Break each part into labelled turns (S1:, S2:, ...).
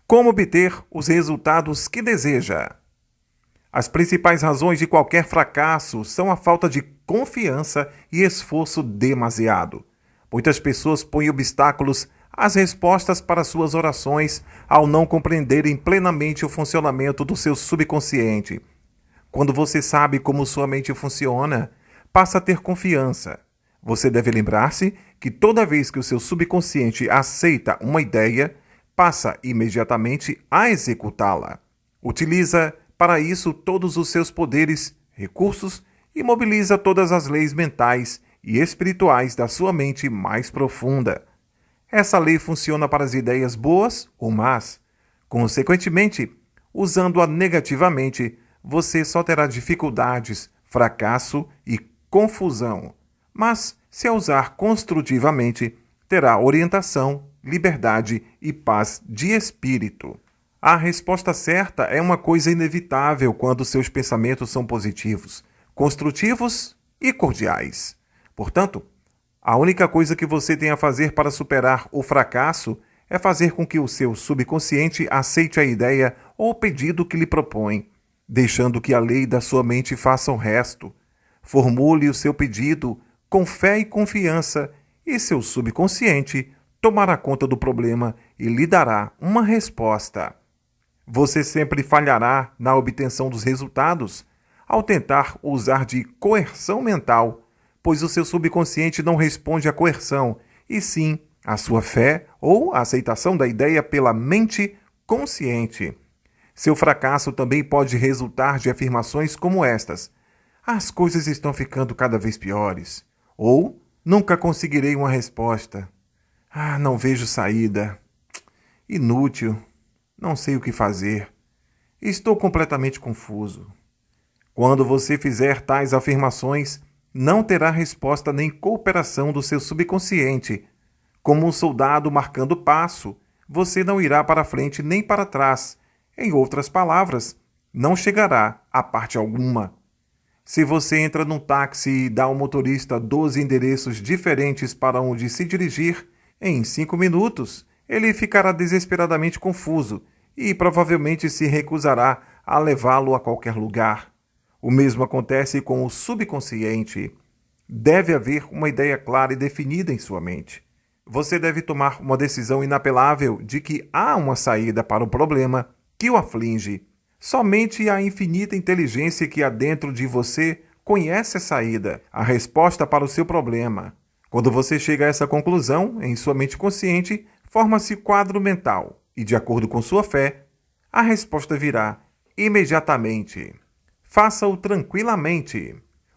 S1: Como obter os resultados que deseja? As principais razões de qualquer fracasso são a falta de confiança e esforço demasiado. Muitas pessoas põem obstáculos às respostas para suas orações ao não compreenderem plenamente o funcionamento do seu subconsciente. Quando você sabe como sua mente funciona, passa a ter confiança. Você deve lembrar-se que toda vez que o seu subconsciente aceita uma ideia, passa imediatamente a executá-la. Utiliza para isso todos os seus poderes, recursos e mobiliza todas as leis mentais e espirituais da sua mente mais profunda. Essa lei funciona para as ideias boas ou más. Consequentemente, usando-a negativamente, você só terá dificuldades, fracasso e confusão. Mas, se a usar construtivamente, terá orientação, liberdade e paz de espírito. A resposta certa é uma coisa inevitável quando seus pensamentos são positivos, construtivos e cordiais. Portanto, a única coisa que você tem a fazer para superar o fracasso é fazer com que o seu subconsciente aceite a ideia ou o pedido que lhe propõe, deixando que a lei da sua mente faça o resto. Formule o seu pedido com fé e confiança, e seu subconsciente tomará conta do problema e lhe dará uma resposta. Você sempre falhará na obtenção dos resultados ao tentar usar de coerção mental, pois o seu subconsciente não responde à coerção, e sim à sua fé ou à aceitação da ideia pela mente consciente. Seu fracasso também pode resultar de afirmações como estas: as coisas estão ficando cada vez piores. Ou, nunca conseguirei uma resposta. Não vejo saída. Inútil. Não sei o que fazer. Estou completamente confuso. Quando você fizer tais afirmações, não terá resposta nem cooperação do seu subconsciente. Como um soldado marcando passo, você não irá para frente nem para trás. Em outras palavras, não chegará a parte alguma. Se você entra num táxi e dá ao motorista 12 endereços diferentes para onde se dirigir, em 5 minutos ele ficará desesperadamente confuso e provavelmente se recusará a levá-lo a qualquer lugar. O mesmo acontece com o subconsciente. Deve haver uma ideia clara e definida em sua mente. Você deve tomar uma decisão inapelável de que há uma saída para o problema que o aflige. Somente a infinita inteligência que há dentro de você conhece a saída, a resposta para o seu problema. Quando você chega a essa conclusão, em sua mente consciente, forma-se quadro mental e, de acordo com sua fé, a resposta virá imediatamente. Faça-o tranquilamente.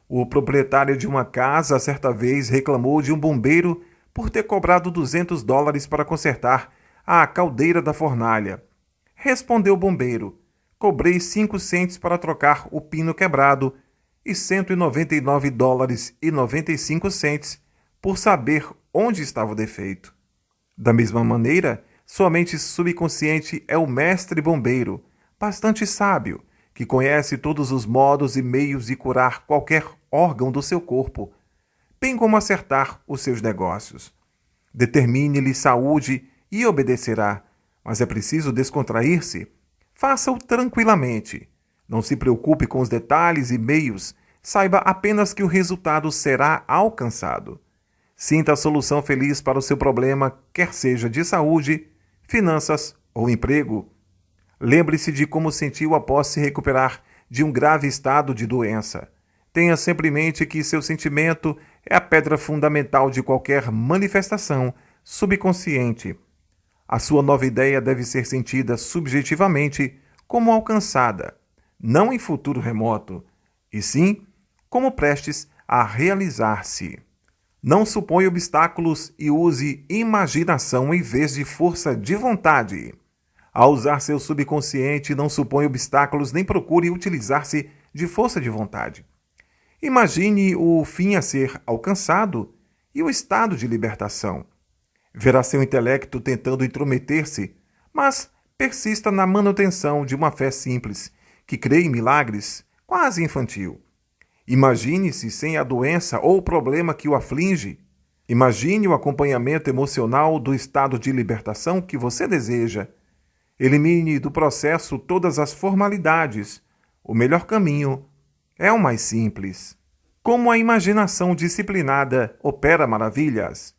S1: O proprietário de uma casa certa vez reclamou de um bombeiro por ter cobrado $200 para consertar a caldeira da fornalha. Respondeu o bombeiro: cobrei 5 cents para trocar o pino quebrado e $199,95 por saber onde estava o defeito. Da mesma maneira, sua mente subconsciente é o mestre bombeiro, bastante sábio, que conhece todos os modos e meios de curar qualquer órgão do seu corpo, bem como acertar os seus negócios. Determine-lhe saúde e obedecerá, mas é preciso descontrair-se. Faça-o tranquilamente. Não se preocupe com os detalhes e meios, saiba apenas que o resultado será alcançado. Sinta a solução feliz para o seu problema, quer seja de saúde, finanças ou emprego. Lembre-se de como sentiu após se recuperar de um grave estado de doença. Tenha sempre em mente que seu sentimento é a pedra fundamental de qualquer manifestação subconsciente. A sua nova ideia deve ser sentida subjetivamente como alcançada, não em futuro remoto, e sim como prestes a realizar-se. Não suponha obstáculos e use imaginação em vez de força de vontade. Ao usar seu subconsciente, não suponha obstáculos nem procure utilizar-se de força de vontade. Imagine o fim a ser alcançado e o estado de libertação. Verá seu intelecto tentando intrometer-se, mas persista na manutenção de uma fé simples, que crê em milagres, quase infantil. Imagine-se sem a doença ou o problema que o aflige. Imagine o acompanhamento emocional do estado de libertação que você deseja. Elimine do processo todas as formalidades. O melhor caminho é o mais simples. Como a imaginação disciplinada opera maravilhas?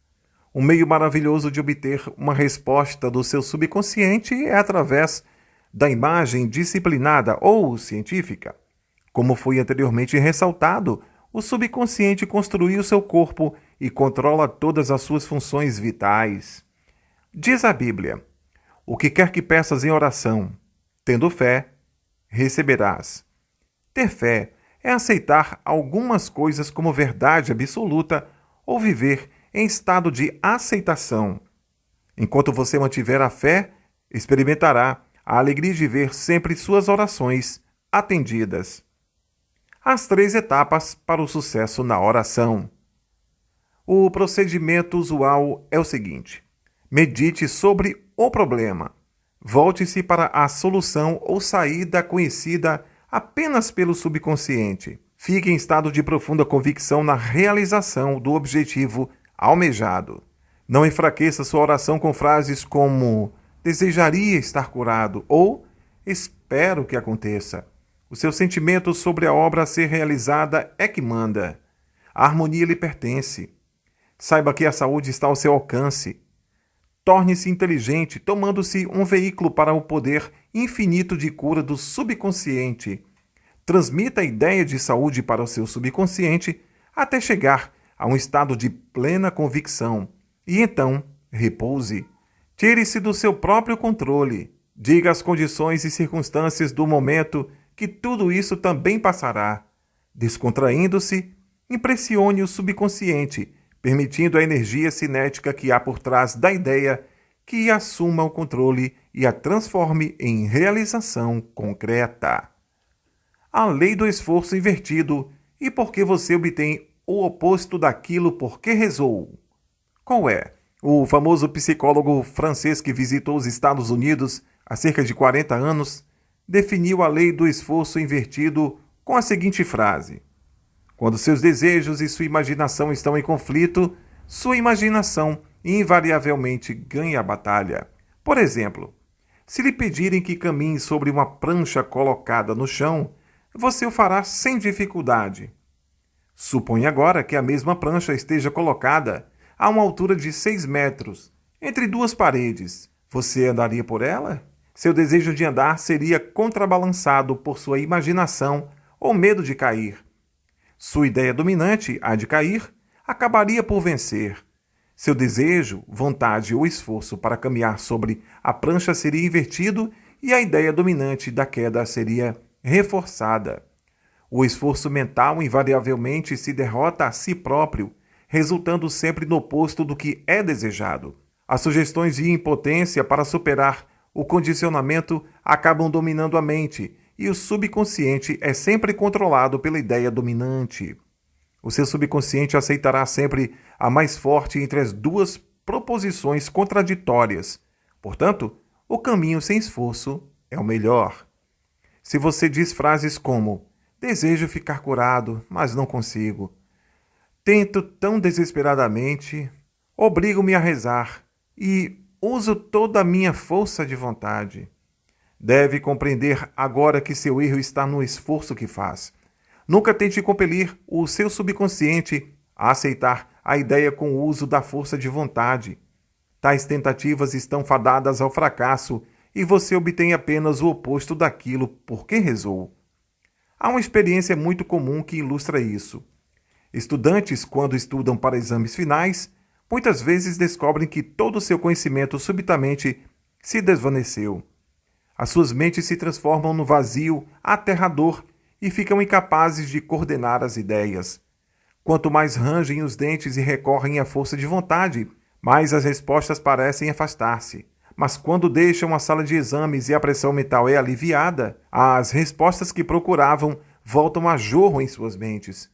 S1: Um meio maravilhoso de obter uma resposta do seu subconsciente é através da imagem disciplinada ou científica. Como foi anteriormente ressaltado, o subconsciente construiu seu corpo e controla todas as suas funções vitais. Diz a Bíblia: o que quer que peças em oração, tendo fé, receberás. Ter fé é aceitar algumas coisas como verdade absoluta ou viver em estado de aceitação. Enquanto você mantiver a fé, experimentará a alegria de ver sempre suas orações atendidas. As 3 etapas para o sucesso na oração. O procedimento usual é o seguinte: medite sobre o problema. Volte-se para a solução ou saída conhecida apenas pelo subconsciente. Fique em estado de profunda convicção na realização do objetivo almejado. Não enfraqueça sua oração com frases como desejaria estar curado ou espero que aconteça. O seu sentimento sobre a obra a ser realizada é que manda. A harmonia lhe pertence. Saiba que a saúde está ao seu alcance. Torne-se inteligente, tomando-se um veículo para o poder infinito de cura do subconsciente. Transmita a ideia de saúde para o seu subconsciente até chegar a um estado de plena convicção. E então, repouse. Tire-se do seu próprio controle. Diga as condições e circunstâncias do momento que tudo isso também passará. Descontraindo-se, impressione o subconsciente, permitindo a energia cinética que há por trás da ideia que assuma o controle e a transforme em realização concreta. A lei do esforço invertido e por que você obtém o oposto daquilo por que rezou. Qual é? O famoso psicólogo francês que visitou os Estados Unidos há cerca de 40 anos definiu a lei do esforço invertido com a seguinte frase: quando seus desejos e sua imaginação estão em conflito, sua imaginação invariavelmente ganha a batalha. Por exemplo, se lhe pedirem que caminhe sobre uma prancha colocada no chão, você o fará sem dificuldade. Suponha agora que a mesma prancha esteja colocada a uma altura de 6 metros, entre 2 paredes. Você andaria por ela? Seu desejo de andar seria contrabalançado por sua imaginação ou medo de cair. Sua ideia dominante, a de cair, acabaria por vencer. Seu desejo, vontade ou esforço para caminhar sobre a prancha seria invertido e a ideia dominante da queda seria reforçada. O esforço mental invariavelmente se derrota a si próprio, resultando sempre no oposto do que é desejado. As sugestões de impotência para superar o condicionamento acabam dominando a mente e o subconsciente é sempre controlado pela ideia dominante. O seu subconsciente aceitará sempre a mais forte entre as 2 proposições contraditórias. Portanto, o caminho sem esforço é o melhor. Se você diz frases como desejo ficar curado, mas não consigo, tento tão desesperadamente, obrigo-me a rezar e uso toda a minha força de vontade. Deve compreender agora que seu erro está no esforço que faz. Nunca tente compelir o seu subconsciente a aceitar a ideia com o uso da força de vontade. Tais tentativas estão fadadas ao fracasso e você obtém apenas o oposto daquilo por que rezou. Há uma experiência muito comum que ilustra isso. Estudantes, quando estudam para exames finais, muitas vezes descobrem que todo o seu conhecimento subitamente se desvaneceu. As suas mentes se transformam no vazio aterrador e ficam incapazes de coordenar as ideias. Quanto mais rangem os dentes e recorrem à força de vontade, mais as respostas parecem afastar-se. Mas quando deixam a sala de exames e a pressão mental é aliviada, as respostas que procuravam voltam a jorro em suas mentes.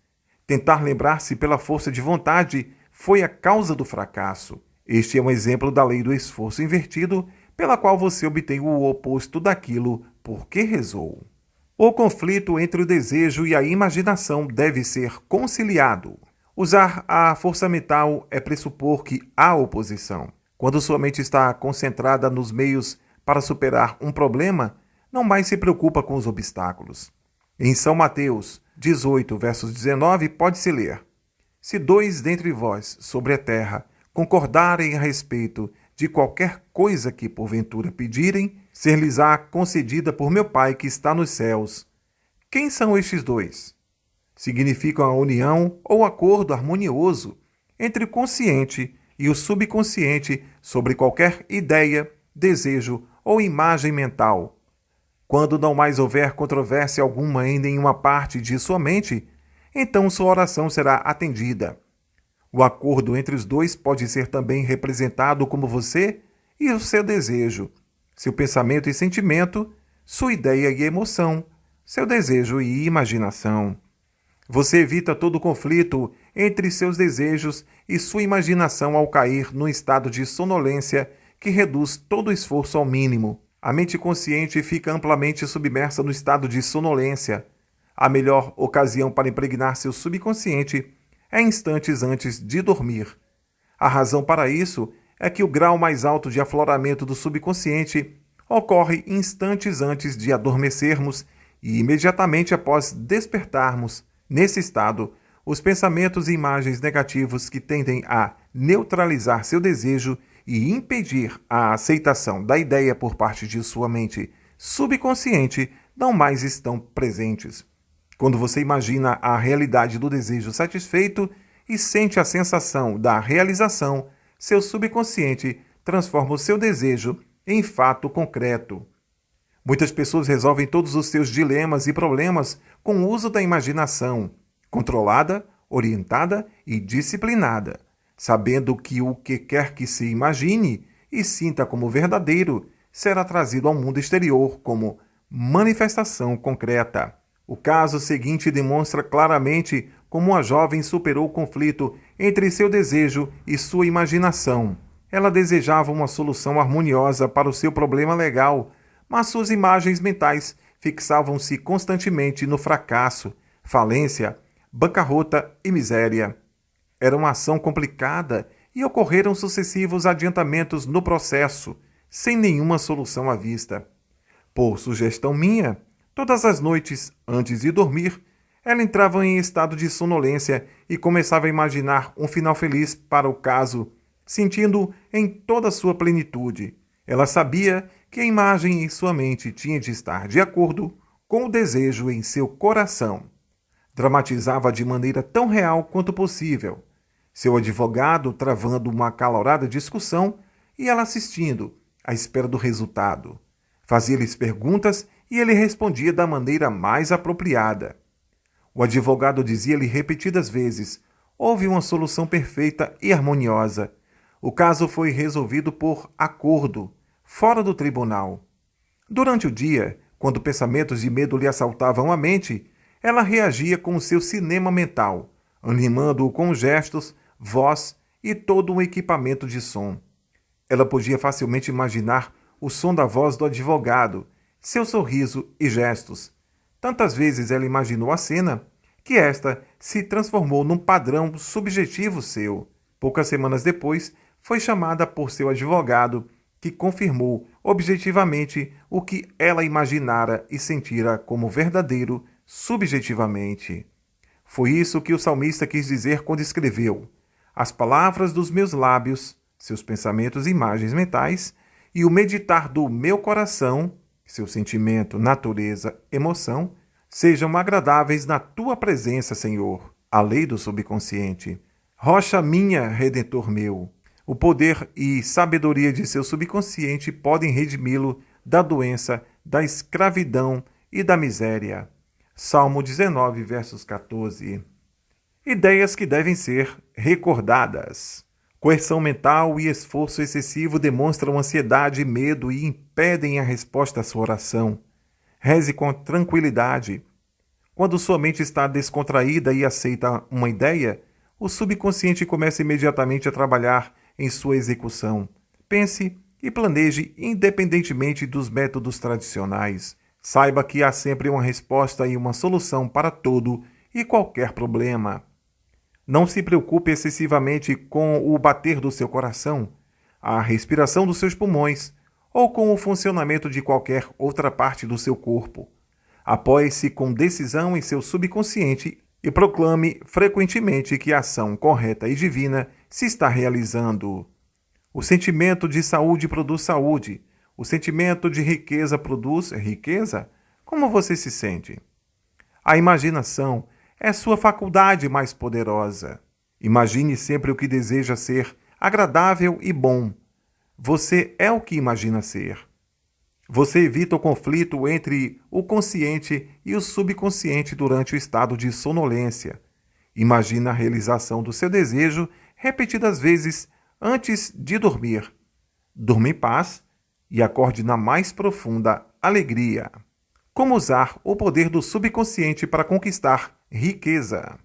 S1: Tentar lembrar-se pela força de vontade foi a causa do fracasso. Este é um exemplo da lei do esforço invertido, pela qual você obtém o oposto daquilo por que rezou. O conflito entre o desejo e a imaginação deve ser conciliado. Usar a força mental é pressupor que há oposição. Quando sua mente está concentrada nos meios para superar um problema, não mais se preocupa com os obstáculos. Em São Mateus 18, versos 19, pode-se ler: Se dois dentre vós sobre a terra concordarem a respeito de qualquer coisa que porventura pedirem, ser-lhes-á concedida por meu Pai que está nos céus. Quem são estes dois? Significam a união ou acordo harmonioso entre o consciente e o subconsciente sobre qualquer ideia, desejo ou imagem mental. Quando não mais houver controvérsia alguma em nenhuma parte de sua mente, então sua oração será atendida. O acordo entre os dois pode ser também representado como você e o seu desejo, seu pensamento e sentimento, sua ideia e emoção, seu desejo e imaginação. Você evita todo conflito entre seus desejos e sua imaginação ao cair num estado de sonolência que reduz todo o esforço ao mínimo. A mente consciente fica amplamente submersa no estado de sonolência. A melhor ocasião para impregnar seu subconsciente é instantes antes de dormir. A razão para isso é que o grau mais alto de afloramento do subconsciente ocorre instantes antes de adormecermos e imediatamente após despertarmos. Nesse estado, os pensamentos e imagens negativos que tendem a neutralizar seu desejo e impedir a aceitação da ideia por parte de sua mente subconsciente não mais estão presentes. Quando você imagina a realidade do desejo satisfeito e sente a sensação da realização, seu subconsciente transforma o seu desejo em fato concreto. Muitas pessoas resolvem todos os seus dilemas e problemas com o uso da imaginação, controlada, orientada e disciplinada, sabendo que o que quer que se imagine e sinta como verdadeiro será trazido ao mundo exterior como manifestação concreta. O caso seguinte demonstra claramente como a jovem superou o conflito entre seu desejo e sua imaginação. Ela desejava uma solução harmoniosa para o seu problema legal, mas suas imagens mentais fixavam-se constantemente no fracasso, falência, bancarrota e miséria. Era uma ação complicada e ocorreram sucessivos adiantamentos no processo, sem nenhuma solução à vista. Por sugestão minha, todas as noites, antes de dormir, ela entrava em estado de sonolência e começava a imaginar um final feliz para o caso, sentindo em toda a sua plenitude. Ela sabia que a imagem em sua mente tinha de estar de acordo com o desejo em seu coração. Dramatizava de maneira tão real quanto possível. Seu advogado travando uma acalorada discussão e ela assistindo, à espera do resultado. Fazia-lhes perguntas e ele respondia da maneira mais apropriada. O advogado dizia-lhe repetidas vezes: houve uma solução perfeita e harmoniosa. O caso foi resolvido por acordo, fora do tribunal. Durante o dia, quando pensamentos de medo lhe assaltavam a mente, ela reagia com o seu cinema mental, animando-o com gestos, voz e todo um equipamento de som. Ela podia facilmente imaginar o som da voz do advogado, seu sorriso e gestos. Tantas vezes ela imaginou a cena que esta se transformou num padrão subjetivo seu. Poucas semanas depois, foi chamada por seu advogado, que confirmou objetivamente o que ela imaginara e sentira como verdadeiro subjetivamente. Foi isso que o salmista quis dizer quando escreveu: as palavras dos meus lábios, seus pensamentos e imagens mentais, e o meditar do meu coração, seu sentimento, natureza, emoção, sejam agradáveis na tua presença, Senhor, a lei do subconsciente. Rocha minha, Redentor meu. O poder e sabedoria de seu subconsciente podem redimi-lo da doença, da escravidão e da miséria. Salmo 19, versos 14. Ideias que devem ser recordadas. Coerção mental e esforço excessivo demonstram ansiedade e medo e impedem a resposta à sua oração. Reze com tranquilidade. Quando sua mente está descontraída e aceita uma ideia, o subconsciente começa imediatamente a trabalhar em sua execução. Pense e planeje independentemente dos métodos tradicionais. Saiba que há sempre uma resposta e uma solução para todo e qualquer problema. Não se preocupe excessivamente com o bater do seu coração, a respiração dos seus pulmões ou com o funcionamento de qualquer outra parte do seu corpo. Apoie-se com decisão em seu subconsciente e proclame frequentemente que a ação correta e divina se está realizando. O sentimento de saúde produz saúde. O sentimento de riqueza produz riqueza. Como você se sente? A imaginação é sua faculdade mais poderosa. Imagine sempre o que deseja ser agradável e bom. Você é o que imagina ser. Você evita o conflito entre o consciente e o subconsciente durante o estado de sonolência. Imagina a realização do seu desejo repetidas vezes antes de dormir. Durma em paz e acorde na mais profunda alegria. Como usar o poder do subconsciente para conquistar riqueza?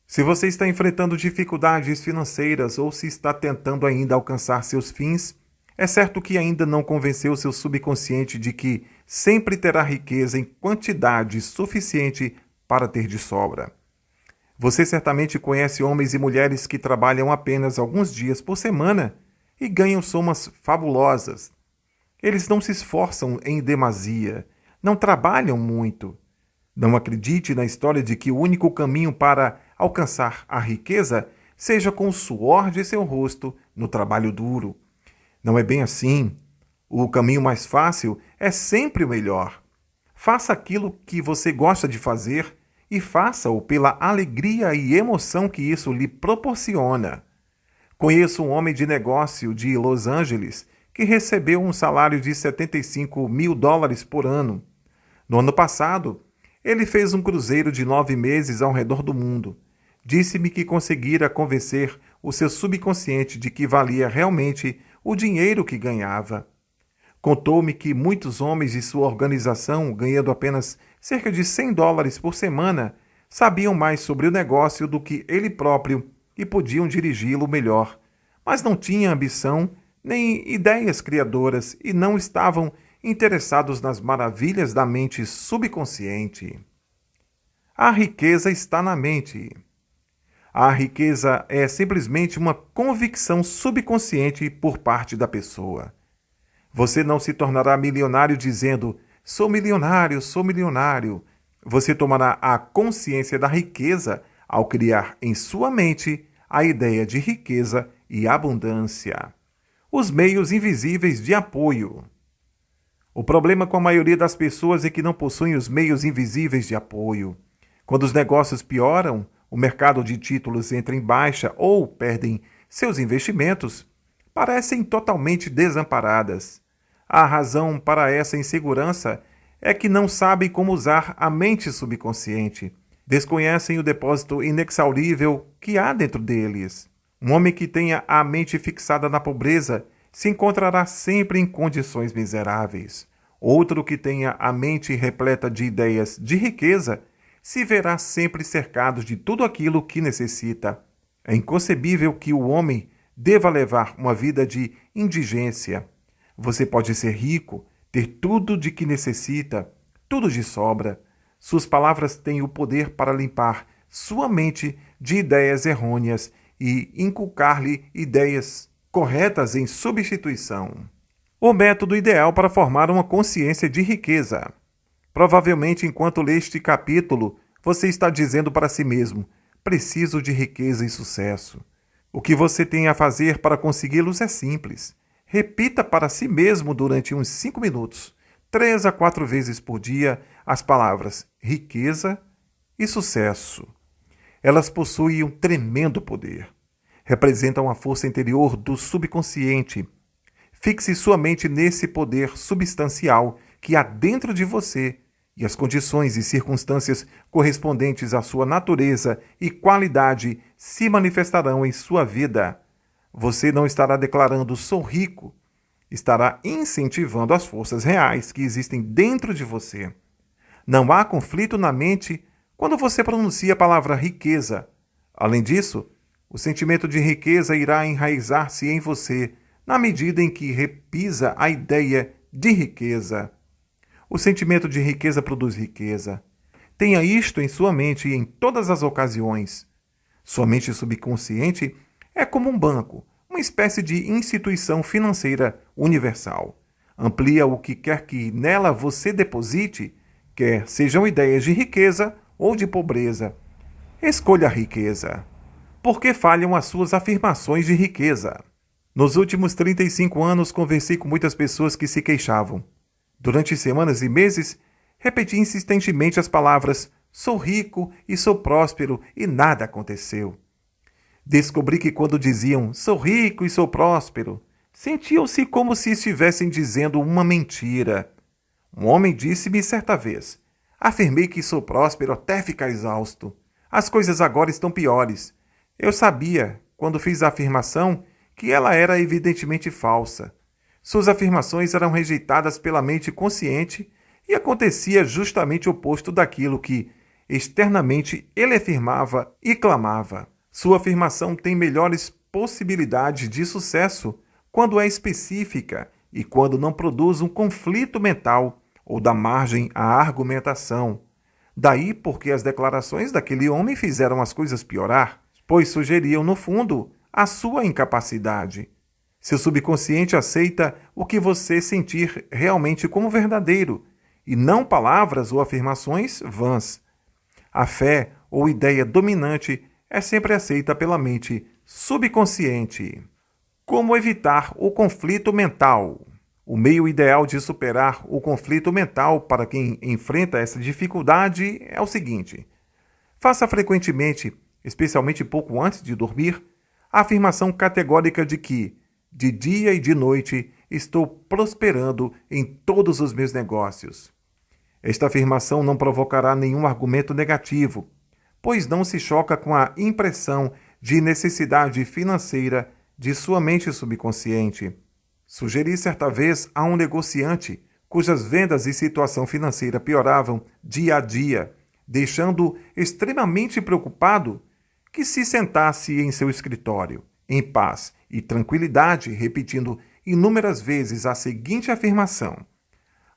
S1: Se você está enfrentando dificuldades financeiras ou se está tentando ainda alcançar seus fins, é certo que ainda não convenceu seu subconsciente de que sempre terá riqueza em quantidade suficiente para ter de sobra. Você certamente conhece homens e mulheres que trabalham apenas alguns dias por semana e ganham somas fabulosas. Eles não se esforçam em demasia, não trabalham muito. Não acredite na história de que o único caminho para alcançar a riqueza seja com o suor de seu rosto no trabalho duro. Não é bem assim. O caminho mais fácil é sempre o melhor. Faça aquilo que você gosta de fazer e faça-o pela alegria e emoção que isso lhe proporciona. Conheço um homem de negócio de Los Angeles que recebeu um salário de $75 mil por ano. No ano passado, ele fez um cruzeiro de 9 meses ao redor do mundo. Disse-me que conseguira convencer o seu subconsciente de que valia realmente o dinheiro que ganhava. Contou-me que muitos homens de sua organização, ganhando apenas cerca de $100 por semana, sabiam mais sobre o negócio do que ele próprio e podiam dirigi-lo melhor, mas não tinham ambição nem ideias criadoras e não estavam interessados nas maravilhas da mente subconsciente. A riqueza está na mente. A riqueza é simplesmente uma convicção subconsciente por parte da pessoa. Você não se tornará milionário dizendo sou milionário, sou milionário. Você tomará a consciência da riqueza ao criar em sua mente a ideia de riqueza e abundância. Os meios invisíveis de apoio. O problema com a maioria das pessoas é que não possuem os meios invisíveis de apoio. Quando os negócios pioram, o mercado de títulos entra em baixa ou perdem seus investimentos, parecem totalmente desamparadas. A razão para essa insegurança é que não sabem como usar a mente subconsciente. Desconhecem o depósito inexaurível que há dentro deles. Um homem que tenha a mente fixada na pobreza se encontrará sempre em condições miseráveis. Outro que tenha a mente repleta de ideias de riqueza se verá sempre cercado de tudo aquilo que necessita. É inconcebível que o homem deva levar uma vida de indigência. Você pode ser rico, ter tudo de que necessita, tudo de sobra. Suas palavras têm o poder para limpar sua mente de ideias errôneas e inculcar-lhe ideias corretas em substituição. O método ideal para formar uma consciência de riqueza. Provavelmente, enquanto lê este capítulo, você está dizendo para si mesmo: preciso de riqueza e sucesso. O que você tem a fazer para consegui-los é simples. Repita para si mesmo durante uns 5 minutos, 3 a 4 vezes por dia, as palavras riqueza e sucesso. Elas possuem um tremendo poder. Representam a força interior do subconsciente. Fixe sua mente nesse poder substancial que há dentro de você e as condições e circunstâncias correspondentes à sua natureza e qualidade se manifestarão em sua vida. Você não estará declarando sou rico, estará incentivando as forças reais que existem dentro de você. Não há conflito na mente quando você pronuncia a palavra riqueza. Além disso, o sentimento de riqueza irá enraizar-se em você na medida em que repisa a ideia de riqueza. O sentimento de riqueza produz riqueza. Tenha isto em sua mente em todas as ocasiões. Sua mente subconsciente é como um banco, uma espécie de instituição financeira universal. Amplia o que quer que nela você deposite, quer sejam ideias de riqueza ou de pobreza. Escolha a riqueza. Por que falham as suas afirmações de riqueza? Nos últimos 35 anos, conversei com muitas pessoas que se queixavam. Durante semanas e meses, repeti insistentemente as palavras "sou rico e sou próspero" e nada aconteceu. Descobri que quando diziam "sou rico e sou próspero", sentiam-se como se estivessem dizendo uma mentira. Um homem disse-me certa vez: "Afirmei que sou próspero até ficar exausto. As coisas agora estão piores." Eu sabia, quando fiz a afirmação, que ela era evidentemente falsa. Suas afirmações eram rejeitadas pela mente consciente e acontecia justamente o oposto daquilo que, externamente, ele afirmava e clamava. Sua afirmação tem melhores possibilidades de sucesso quando é específica e quando não produz um conflito mental ou dá margem à argumentação. Daí porque as declarações daquele homem fizeram as coisas piorar, pois sugeriam, no fundo, a sua incapacidade. Seu subconsciente aceita o que você sentir realmente como verdadeiro, e não palavras ou afirmações vãs. A fé ou ideia dominante é sempre aceita pela mente subconsciente. Como evitar o conflito mental? O meio ideal de superar o conflito mental para quem enfrenta essa dificuldade é o seguinte: faça frequentemente, especialmente pouco antes de dormir, a afirmação categórica de que, de dia e de noite, estou prosperando em todos os meus negócios. Esta afirmação não provocará nenhum argumento negativo, pois não se choca com a impressão de necessidade financeira de sua mente subconsciente. Sugeri certa vez a um negociante cujas vendas e situação financeira pioravam dia a dia, deixando-o extremamente preocupado, que se sentasse em seu escritório, em paz e tranquilidade, repetindo inúmeras vezes a seguinte afirmação: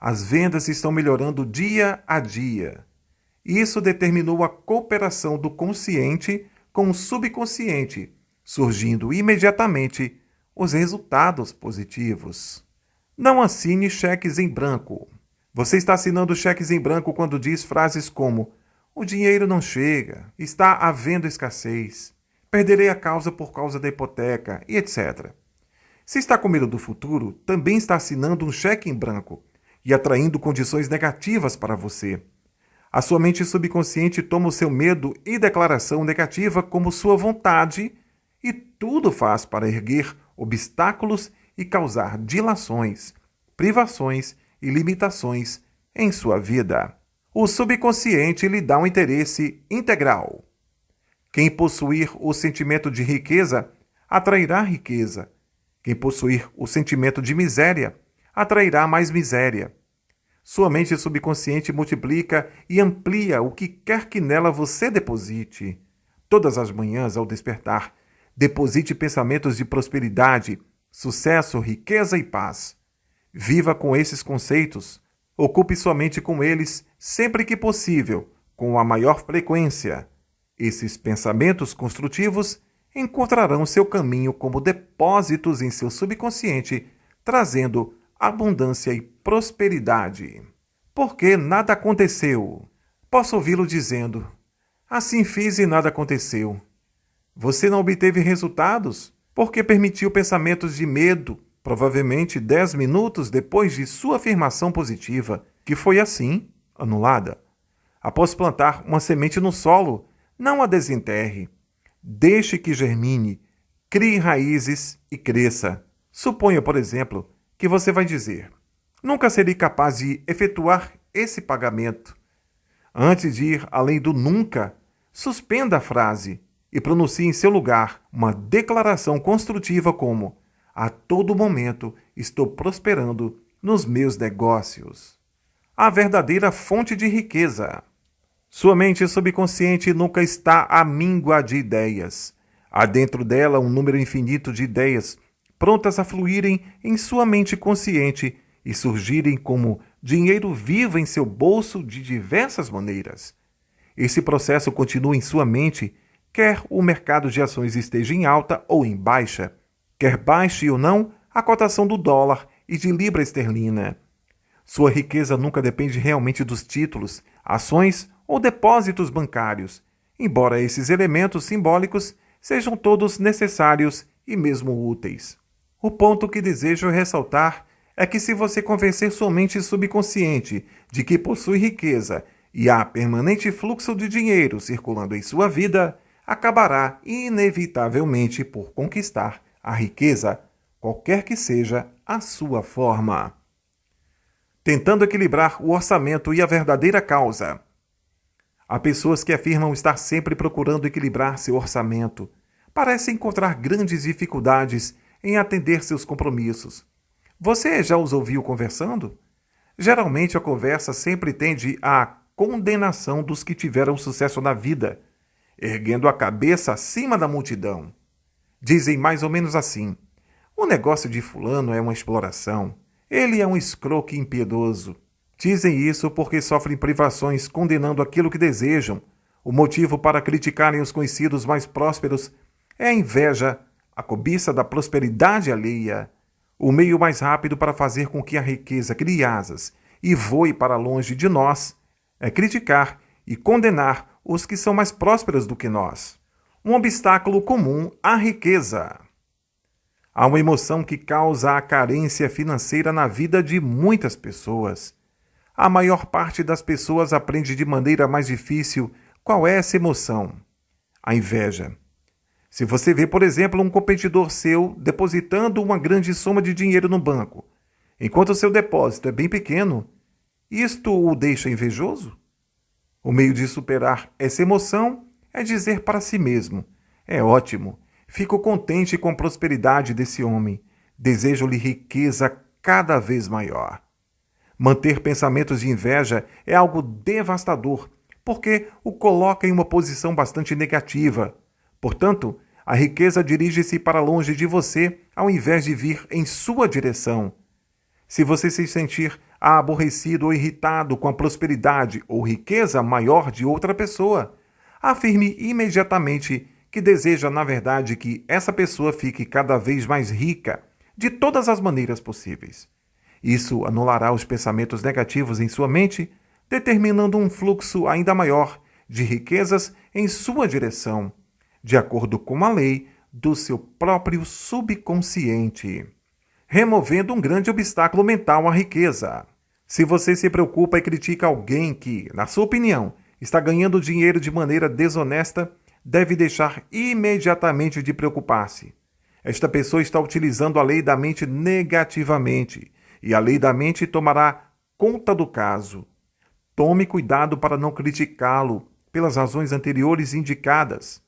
S1: as vendas estão melhorando dia a dia. Isso determinou a cooperação do consciente com o subconsciente, surgindo imediatamente os resultados positivos. Não assine cheques em branco. Você está assinando cheques em branco quando diz frases como: o dinheiro não chega, está havendo escassez, perderei a causa por causa da hipoteca, e etc. Se está com medo do futuro, também está assinando um cheque em branco e atraindo condições negativas para você. A sua mente subconsciente toma o seu medo e declaração negativa como sua vontade e tudo faz para erguer obstáculos e causar dilações, privações e limitações em sua vida. O subconsciente lhe dá um interesse integral. Quem possuir o sentimento de riqueza atrairá riqueza. Quem possuir o sentimento de miséria atrairá mais miséria. Sua mente subconsciente multiplica e amplia o que quer que nela você deposite. Todas as manhãs, ao despertar, deposite pensamentos de prosperidade, sucesso, riqueza e paz. Viva com esses conceitos. Ocupe sua mente com eles sempre que possível, com a maior frequência. Esses pensamentos construtivos encontrarão seu caminho como depósitos em seu subconsciente, trazendo abundância e prosperidade. Porque nada aconteceu. Posso ouvi-lo dizendo: assim fiz e nada aconteceu. Você não obteve resultados porque permitiu pensamentos de medo, provavelmente 10 minutos depois de sua afirmação positiva, que foi assim anulada. Após plantar uma semente no solo, não a desenterre. Deixe que germine, crie raízes e cresça. Suponha, por exemplo, que você vai dizer: nunca serei capaz de efetuar esse pagamento. Antes de ir além do nunca, suspenda a frase e pronuncie em seu lugar uma declaração construtiva como: a todo momento estou prosperando nos meus negócios. A verdadeira fonte de riqueza. Sua mente subconsciente nunca está à míngua de ideias. Há dentro dela um número infinito de ideias, prontas a fluírem em sua mente consciente e surgirem como dinheiro vivo em seu bolso de diversas maneiras. Esse processo continua em sua mente, quer o mercado de ações esteja em alta ou em baixa, quer baixe ou não a cotação do dólar e de libra esterlina. Sua riqueza nunca depende realmente dos títulos, ações ou depósitos bancários, embora esses elementos simbólicos sejam todos necessários e mesmo úteis. O ponto que desejo ressaltar é que se você convencer sua mente subconsciente de que possui riqueza e há permanente fluxo de dinheiro circulando em sua vida, acabará inevitavelmente por conquistar a riqueza, qualquer que seja a sua forma. Tentando equilibrar o orçamento e a verdadeira causa. Há pessoas que afirmam estar sempre procurando equilibrar seu orçamento. Parecem encontrar grandes dificuldades em atender seus compromissos. Você já os ouviu conversando? Geralmente a conversa sempre tende à condenação dos que tiveram sucesso na vida, erguendo a cabeça acima da multidão. Dizem mais ou menos assim: o negócio de fulano é uma exploração. Ele é um escroque impiedoso. Dizem isso porque sofrem privações condenando aquilo que desejam. O motivo para criticarem os conhecidos mais prósperos é a inveja, a cobiça da prosperidade alheia. O meio mais rápido para fazer com que a riqueza crie asas e voe para longe de nós é criticar e condenar os que são mais prósperos do que nós. Um obstáculo comum à riqueza. Há uma emoção que causa a carência financeira na vida de muitas pessoas. A maior parte das pessoas aprende de maneira mais difícil qual é essa emoção: a inveja. Se você vê, por exemplo, um competidor seu depositando uma grande soma de dinheiro no banco, enquanto o seu depósito é bem pequeno, isto o deixa invejoso? O meio de superar essa emoção é dizer para si mesmo: é ótimo, fico contente com a prosperidade desse homem, desejo-lhe riqueza cada vez maior. Manter pensamentos de inveja é algo devastador, porque o coloca em uma posição bastante negativa. Portanto, a riqueza dirige-se para longe de você ao invés de vir em sua direção. Se você se sentir aborrecido ou irritado com a prosperidade ou riqueza maior de outra pessoa, afirme imediatamente que deseja, na verdade, que essa pessoa fique cada vez mais rica, de todas as maneiras possíveis. Isso anulará os pensamentos negativos em sua mente, determinando um fluxo ainda maior de riquezas em sua direção, de acordo com a lei do seu próprio subconsciente, removendo um grande obstáculo mental à riqueza. Se você se preocupa e critica alguém que, na sua opinião, está ganhando dinheiro de maneira desonesta, deve deixar imediatamente de preocupar-se. Esta pessoa está utilizando a lei da mente negativamente, e a lei da mente tomará conta do caso. Tome cuidado para não criticá-lo pelas razões anteriores indicadas.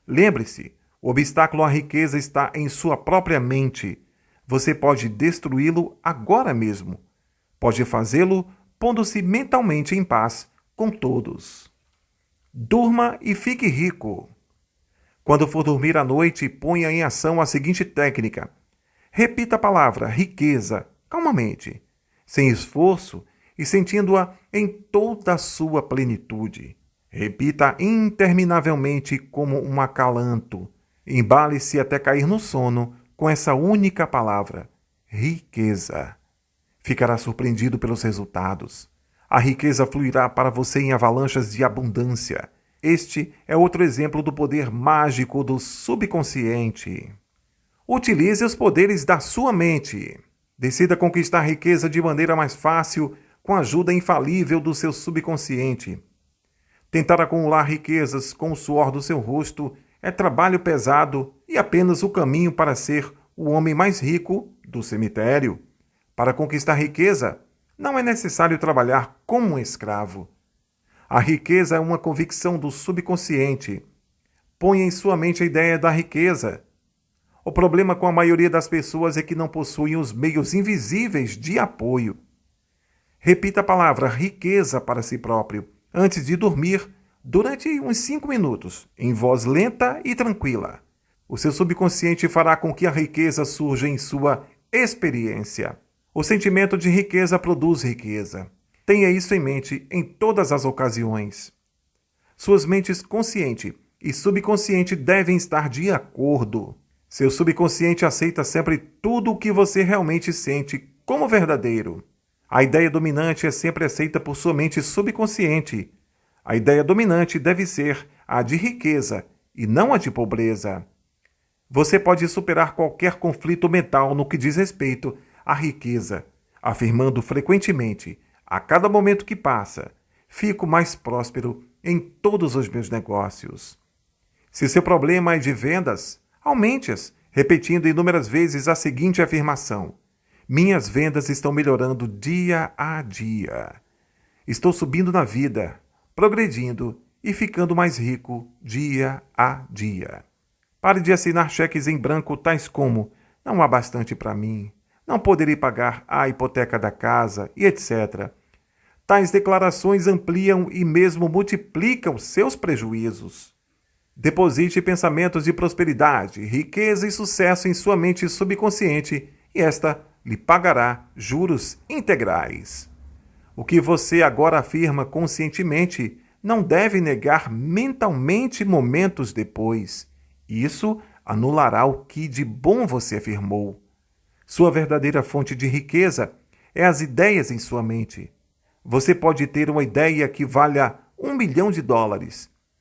S1: Lembre-se, o obstáculo à riqueza está em sua própria mente. Você pode destruí-lo agora mesmo. Pode fazê-lo pondo-se mentalmente em paz com todos. Durma e fique rico. Quando for dormir à noite, ponha em ação a seguinte técnica. Repita a palavra riqueza calmamente, sem esforço e sentindo-a em toda a sua plenitude. Repita interminavelmente como um acalanto. Embale-se até cair no sono com essa única palavra, riqueza. Ficará surpreendido pelos resultados. A riqueza fluirá para você em avalanches de abundância. Este é outro exemplo do poder mágico do subconsciente. Utilize os poderes da sua mente. Decida conquistar riqueza de maneira mais fácil com a ajuda infalível do seu subconsciente. Tentar acumular riquezas com o suor do seu rosto é trabalho pesado e apenas o caminho para ser o homem mais rico do cemitério. Para conquistar riqueza, não é necessário trabalhar como um escravo. A riqueza é uma convicção do subconsciente. Ponha em sua mente a ideia da riqueza. O problema com a maioria das pessoas é que não possuem os meios invisíveis de apoio. Repita a palavra riqueza para si próprio, antes de dormir, durante uns 5 minutos, em voz lenta e tranquila. O seu subconsciente fará com que a riqueza surja em sua experiência. O sentimento de riqueza produz riqueza. Tenha isso em mente em todas as ocasiões. Suas mentes consciente e subconsciente devem estar de acordo. Seu subconsciente aceita sempre tudo o que você realmente sente como verdadeiro. A ideia dominante é sempre aceita por sua mente subconsciente. A ideia dominante deve ser a de riqueza e não a de pobreza. Você pode superar qualquer conflito mental no que diz respeito à riqueza, afirmando frequentemente, a cada momento que passa, fico mais próspero em todos os meus negócios. Se seu problema é de vendas, aumente-as, repetindo inúmeras vezes a seguinte afirmação: minhas vendas estão melhorando dia a dia. Estou subindo na vida, progredindo e ficando mais rico dia a dia. Pare de assinar cheques em branco tais como não há bastante para mim, não poderei pagar a hipoteca da casa e etc. Tais declarações ampliam e mesmo multiplicam seus prejuízos. Deposite pensamentos de prosperidade, riqueza e sucesso em sua mente subconsciente e esta lhe pagará juros integrais. O que você agora afirma conscientemente não deve negar mentalmente momentos depois. Isso anulará o que de bom você afirmou. Sua verdadeira fonte de riqueza é as ideias em sua mente. Você pode ter uma ideia que valha $1 milhão.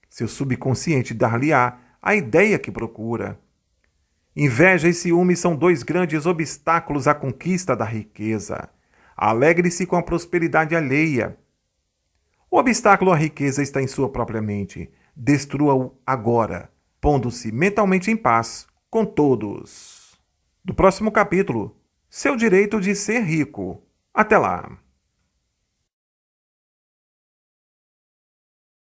S1: Seu subconsciente dar-lhe-á a ideia que procura. Inveja e ciúme são dois grandes obstáculos à conquista da riqueza. Alegre-se com a prosperidade alheia. O obstáculo à riqueza está em sua própria mente. Destrua-o agora, pondo-se mentalmente em paz com todos. Do próximo capítulo, seu direito de ser rico. Até lá!